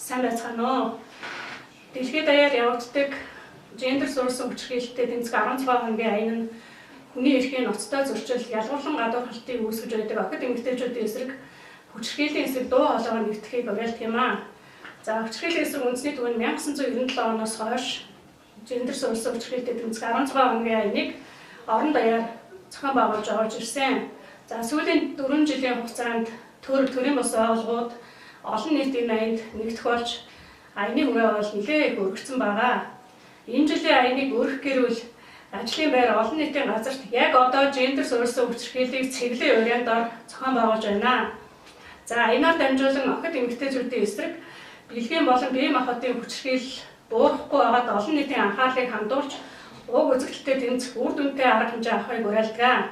Сайн байцгаана уу? Дэлхийд даяар явагддаг гендер суурьсан хүчирхийлэлтэй тэмцэх 16 хоногийн аян нь хүний эрхийн ноцтой зөрчил, ялгуурлан гадуур халтыг үүсгэж байдаг охид эмэгтэйчүүдийн эсрэг хүчирхийллийн эсрэг дуу хоолойгоо нэгтгэхийг уриалдаг юм аа. За хүчирхийллийн эсрэг үндэсний түвэнд 1997 оноос хойш гендер суурьсан хүчирхийлэлтэй тэмцэх 16 хоногийн аяныг орон даяар зохион байгуулж явж ирсэн. За сүүлийн 4 жилийн хугацаанд төрийн бос байгууллагууд олон нийтийн аянд нэгдэх болж аяны хүрээ бол нэлээд их өргөцсөн байгаа. Энэ жилийн аяныг өргөх гэрүүл ажлын байр олон нийтийн газарт яг одоо гендер суурьсан хүчирхийллийг цэглэн урьяндаар зохион байгуулж байна. За аянаар дамжуулан охид эмэгтэйчүүдийн эсрэг бэлгийн болон бие махбодын хүчирхийлэл буурахгүй байгаад олон нийтийн анхаарлыг хандуулж уг үзэгдэлтэй тэмцэх үр дүнтэй арга хэмжээ авахыг уриалдаг.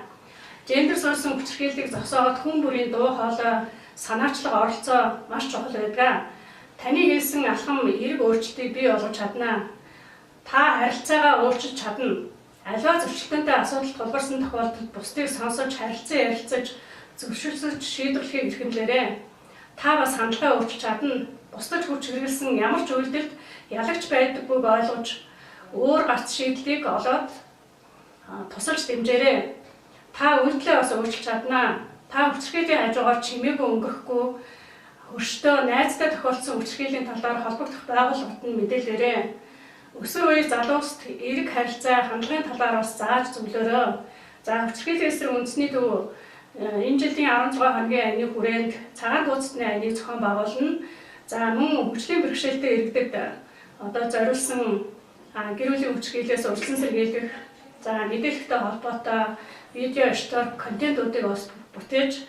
Гендер суурьсан хүчирхийллийг зогсооход хүн бүрийн дуу хоолой санаачлага оролцоо маш чухал байдаг. Таны хийсэн алхам эерэг өөрчлөлтийг бий болгож чадна. Та харилцаагаа өөрчилж чадна. Аливаа зөрчилтөнтэй асуудалд тулгарсан тохиолдолд бусдыг сонсож ярилцаж зөвшөөрлөж шийдвэрлэхийг эрхэмлээрэй. Та бас хандлагаа өөрчилж чадна. Бусдад хүч хэрэглэсэн ямар ч үйлдэлд ялагч байдаггүйг ойлгож өөр гарц шийдлийг олоод тусалж дэмжээрэй. Та үйлдэлээ бас өөрчилж чадна. Та хүчирхийллийн хажуугаар чимээгүй өнгөрөхгүй өрштөө найзтай тохиолдсон хүчирхийллийн талаар холбогдох байгууллагад нь мэдээлээрэй. Өсвөр үеийн залууст эерэг харилцаа хандлагын талаар бас зааж зөвлөөрэй. За хүчирхийллийн эсрэг үндэсний төв энэ жилийн 16 хоногийн аяны хүрээнд цагаан дууцтны аяныг зохион байгуулна. За мөн хүчлийн бэрхшээлтэй иргэдэд одоо зориулсан гэр бүлийн хүчирхийллээс урьдчилан сэргийлэх, за мэдээлэлтэй холбоотой видео штор контентуудыг бас бүтээж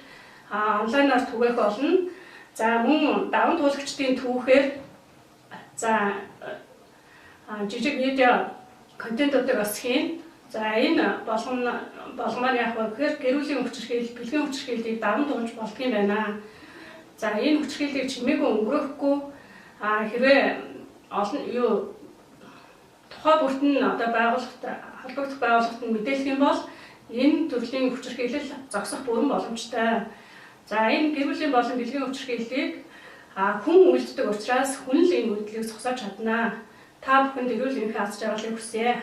онлайнаар түгээх болно. За мөн даван туулагчдын түүхээр за жижиг видео контентуудыг бас хийн. За энэ болгоомоор яг гэхээр гэр бүлийн хүчирхийлэл, бэлгийн хүчирхийллийг даван туулж болдго юм байна. За энэ хүчирхийллийг чимээгүй өнгөрөөхгүй хэрвээ тухай бүрт нь одоо холбогдох байгууллагт нь мэдээлэх юм бол энэ төрлийн хүчирхийлэл зогсох бүрэн боломжтой. За энэ гэр бүлийн болон бэлгийн хүчирхийллийг хүн үйлддэг учраас хүн л энэ үйлдэлийг зогсоож чадна. Та бүхэнд эрүүл энхээ аз жаргалыг хүсье.